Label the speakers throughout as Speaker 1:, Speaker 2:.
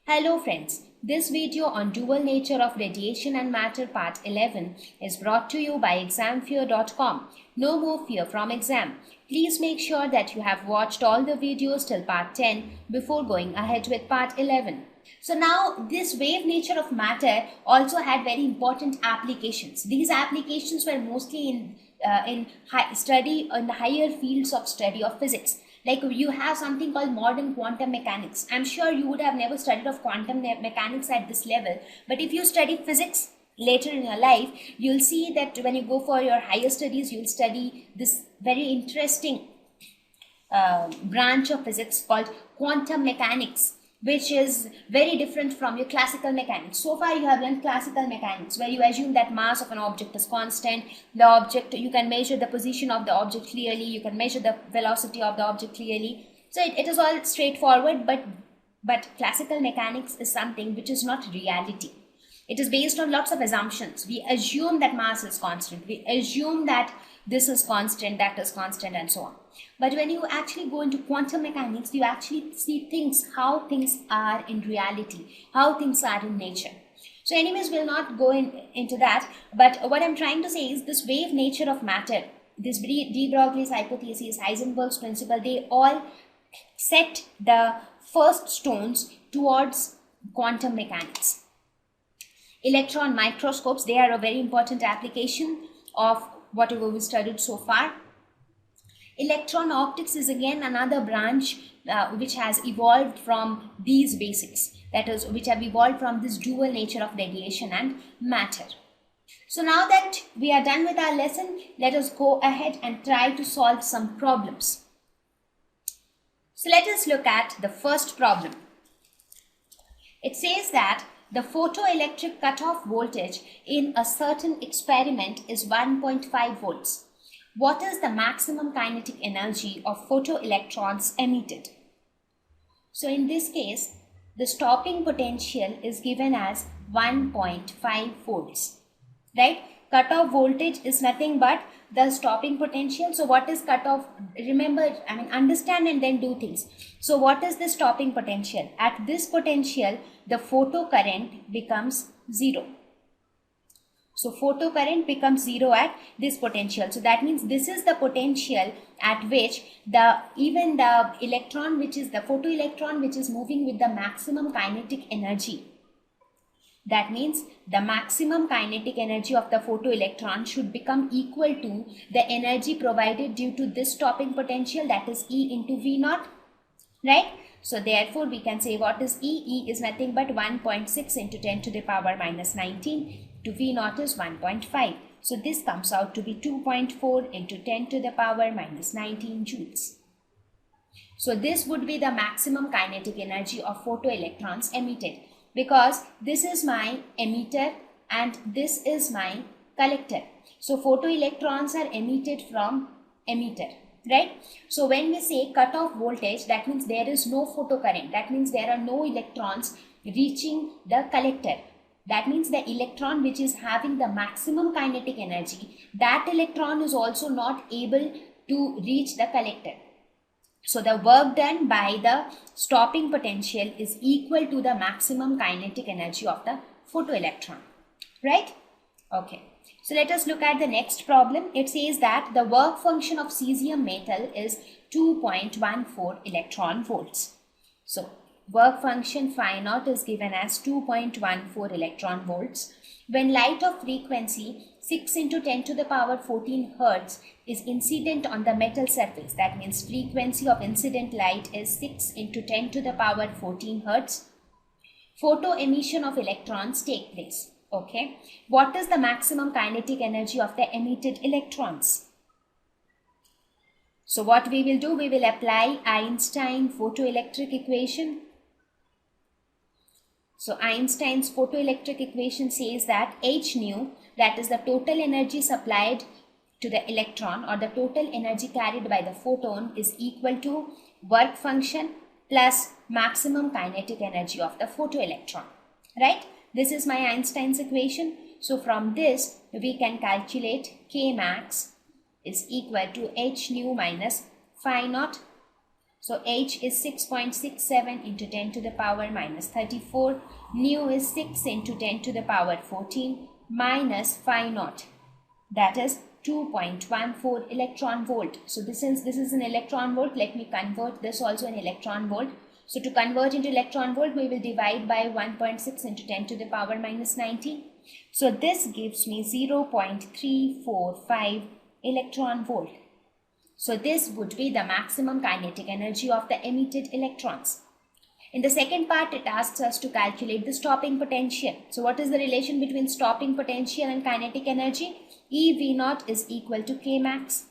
Speaker 1: Hello friends, this video on dual nature of radiation and matter part 11 is brought to you by examfear.com. No more fear from exam. Please make sure that you have watched all the videos till part 10 before going ahead with part 11. So now this wave nature of matter also had very important applications. These applications were mostly in the higher fields of study of physics. Like you have something called modern quantum mechanics. I'm sure you would have never studied of quantum mechanics at this level, but if you study physics later in your life, you'll see that when you go for your higher studies, you'll study this very interesting branch of physics called quantum mechanics, which is very different from your classical mechanics. So far you have learned classical mechanics, where you assume that mass of an object is constant. The object, you can measure the position of the object clearly, you can measure the velocity of the object clearly. So it is all straightforward, but classical mechanics is something which is not reality. It is based on lots of assumptions. We assume that mass is constant, we assume that this is constant, that is constant, and so on. But when you actually go into quantum mechanics, you actually see things, how things are in reality, how things are in nature. So anyways, we'll not go into that. But what I'm trying to say is this wave nature of matter, this de Broglie's hypothesis, Heisenberg's principle, they all set the first stones towards quantum mechanics. Electron microscopes, they are a very important application of whatever we studied so far. Electron optics is again another branch which has evolved from these basics, that is, which have evolved from this dual nature of radiation and matter. So now that we are done with our lesson, let us go ahead and try to solve some problems. So let us look at the first problem. It says that the photoelectric cutoff voltage in a certain experiment is 1.5 volts. What is the maximum kinetic energy of photoelectrons emitted? So in this case, the stopping potential is given as 1.5 volts, right? Cutoff voltage is nothing but the stopping potential. So what is cutoff? Remember, understand and then do things. So what is the stopping potential? At this potential, the photocurrent becomes zero. So photocurrent becomes zero at this potential. So that means this is the potential at which even the electron, which is the photoelectron, which is moving with the maximum kinetic energy. That means the maximum kinetic energy of the photoelectron should become equal to the energy provided due to this stopping potential, that is E into V naught, right? So therefore we can say what is E? E is nothing but 1.6 into 10 to the power minus 19 to V naught is 1.5. So this comes out to be 2.4 into 10 to the power minus 19 joules. So this would be the maximum kinetic energy of photoelectrons emitted, because this is my emitter and this is my collector. So photoelectrons are emitted from emitter, right? So when we say cutoff voltage, that means there is no photocurrent. That means there are no electrons reaching the collector. That means the electron which is having the maximum kinetic energy, that electron is also not able to reach the collector. So the work done by the stopping potential is equal to the maximum kinetic energy of the photoelectron, right? Okay. So let us look at the next problem. It says that the work function of cesium metal is 2.14 electron volts. So work function phi naught is given as 2.14 electron volts. When light of frequency 6 into 10 to the power 14 hertz is incident on the metal surface, that means frequency of incident light is 6 into 10 to the power 14 hertz, photo emission of electrons take place. Okay, what is the maximum kinetic energy of the emitted electrons? So what we will do, we will apply Einstein photoelectric equation. So Einstein's photoelectric equation says that H nu, that is the total energy supplied to the electron or the total energy carried by the photon, is equal to work function plus maximum kinetic energy of the photoelectron, right? This is my Einstein's equation. So from this we can calculate K max is equal to H nu minus phi naught So H is 6.67 into 10 to the power minus 34. Nu is 6 into 10 to the power 14 minus phi naught. That is 2.14 electron volt. So this is an electron volt. Let me convert this also in electron volt. So to convert into electron volt, we will divide by 1.6 into 10 to the power minus 19. So this gives me 0.345 electron volt. So this would be the maximum kinetic energy of the emitted electrons. In the second part, it asks us to calculate the stopping potential. So what is the relation between stopping potential and kinetic energy? E V naught is equal to K max.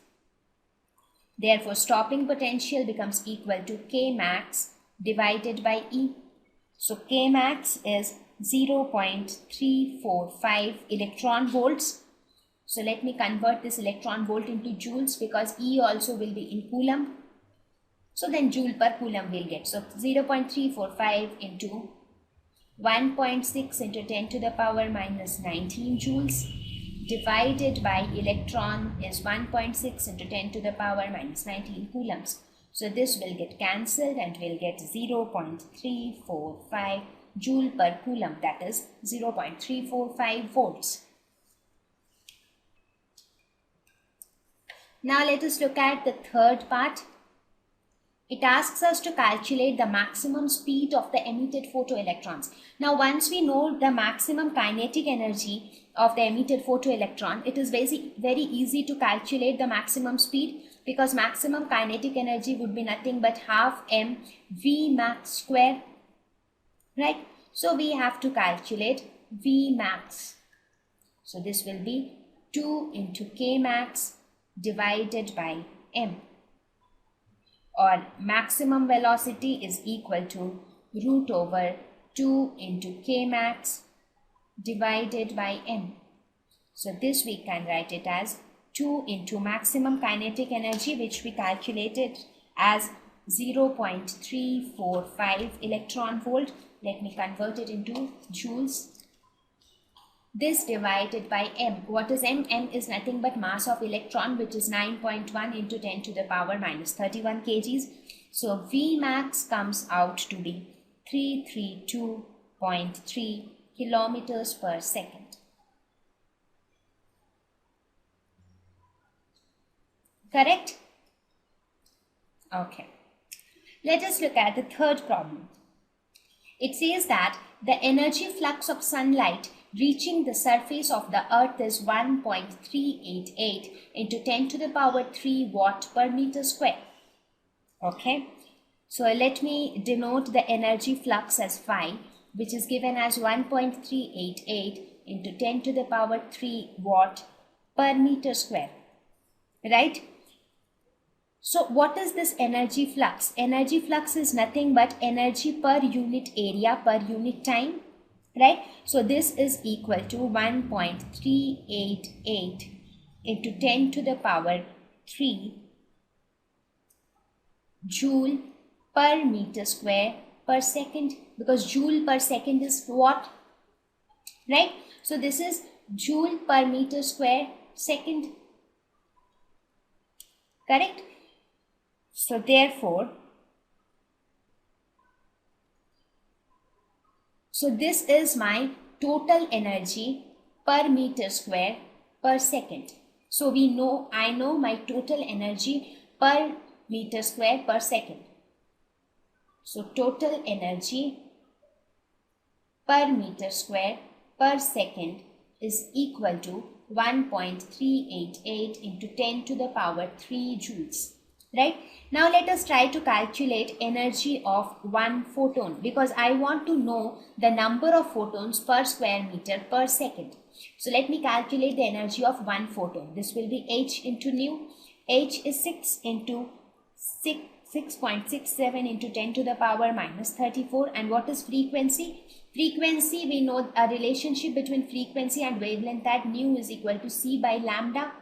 Speaker 1: Therefore, stopping potential becomes equal to K max divided by E. So K max is 0.345 electron volts. So let me convert this electron volt into joules because E also will be in coulomb. So then joule per coulomb we'll get. So 0.345 into 1.6 into 10 to the power minus 19 joules divided by electron is 1.6 into 10 to the power minus 19 coulombs. So this will get cancelled and we'll get 0.345 joule per coulomb, that is 0.345 volts. Now let us look at the third part. It asks us to calculate the maximum speed of the emitted photoelectrons. Now once we know the maximum kinetic energy of the emitted photoelectron, it is very easy to calculate the maximum speed because maximum kinetic energy would be nothing but half m V max square, right? So we have to calculate V max. So this will be 2 into K max divided by m, or maximum velocity is equal to root over 2 into K max divided by m. So this we can write it as 2 into maximum kinetic energy, which we calculated as 0.345 electron volt. Let me convert it into joules. This divided by m. What is m? M is nothing but mass of electron, which is 9.1 into 10 to the power minus 31 kgs. So V max comes out to be 332.3 kilometers per second. Correct? Okay. Let us look at the third problem. It says that the energy flux of sunlight reaching the surface of the earth is 1.388 into 10 to the power 3 watt per meter square. Okay. So let me denote the energy flux as phi, which is given as 1.388 into 10 to the power 3 watt per meter square. Right? So what is this energy flux? Energy flux is nothing but energy per unit area per unit time, right? So this is equal to 1.388 into 10 to the power 3 joule per meter square per second, because joule per second is watt, right? So this is joule per meter square second. Correct? So therefore, this is my total energy per meter square per second. So I know my total energy per meter square per second. So total energy per meter square per second is equal to 1.388 into 10 to the power 3 joules. Right? Now let us try to calculate energy of one photon, because I want to know the number of photons per square meter per second. So let me calculate the energy of one photon. This will be H into nu. H is 6 into 6.67 into 10 to the power minus 34. And what is frequency? Frequency, we know a relationship between frequency and wavelength, that nu is equal to C by lambda.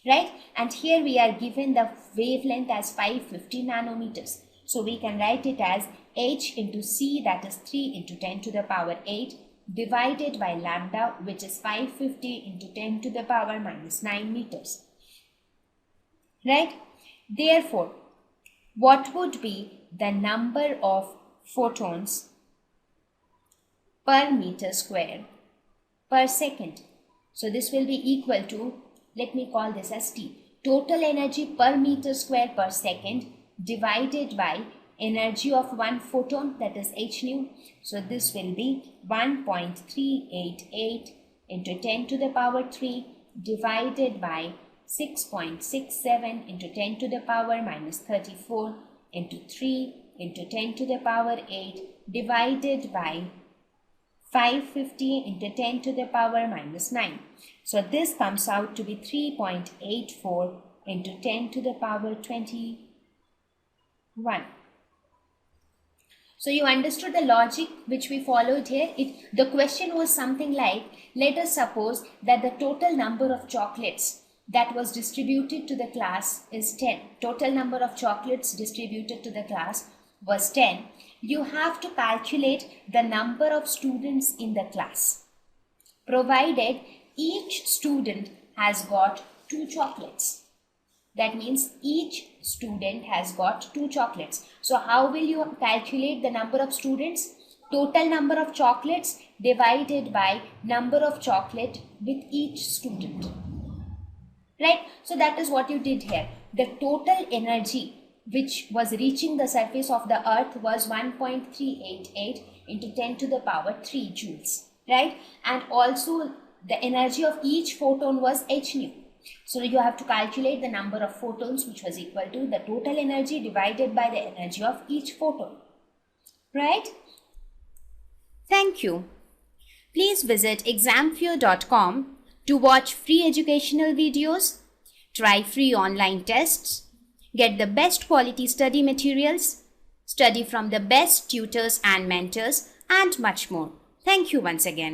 Speaker 1: Right? And here we are given the wavelength as 550 nanometers. So we can write it as H into C, that is 3 into 10 to the power 8 divided by lambda, which is 550 into 10 to the power minus 9 meters. Right? Therefore, what would be the number of photons per meter square per second. So this will be equal to, let me call this as T, total energy per meter square per second divided by energy of one photon, that is h nu. So this will be 1.388 into 10 to the power 3 divided by 6.67 into 10 to the power minus 34 into 3 into 10 to the power 8 divided by 550 into 10 to the power minus 9. So this comes out to be 3.84 into 10 to the power 21. So you understood the logic which we followed here. The question was something like, let us suppose that the total number of chocolates that was distributed to the class is 10. Total number of chocolates distributed to the class was 10. You have to calculate the number of students in the class, provided each student has got 2 chocolates. That means each student has got 2 chocolates. So how will you calculate the number of students? Total number of chocolates divided by number of chocolate with each student. Right? So that is what you did here. The total energy which was reaching the surface of the earth was 1.388 into 10 to the power 3 joules. Right? And also the energy of each photon was h nu. So you have to calculate the number of photons, which was equal to the total energy divided by the energy of each photon. Right? Thank you. Please visit examfear.com to watch free educational videos, try free online tests, get the best quality study materials, study from the best tutors and mentors, and much more. Thank you once again.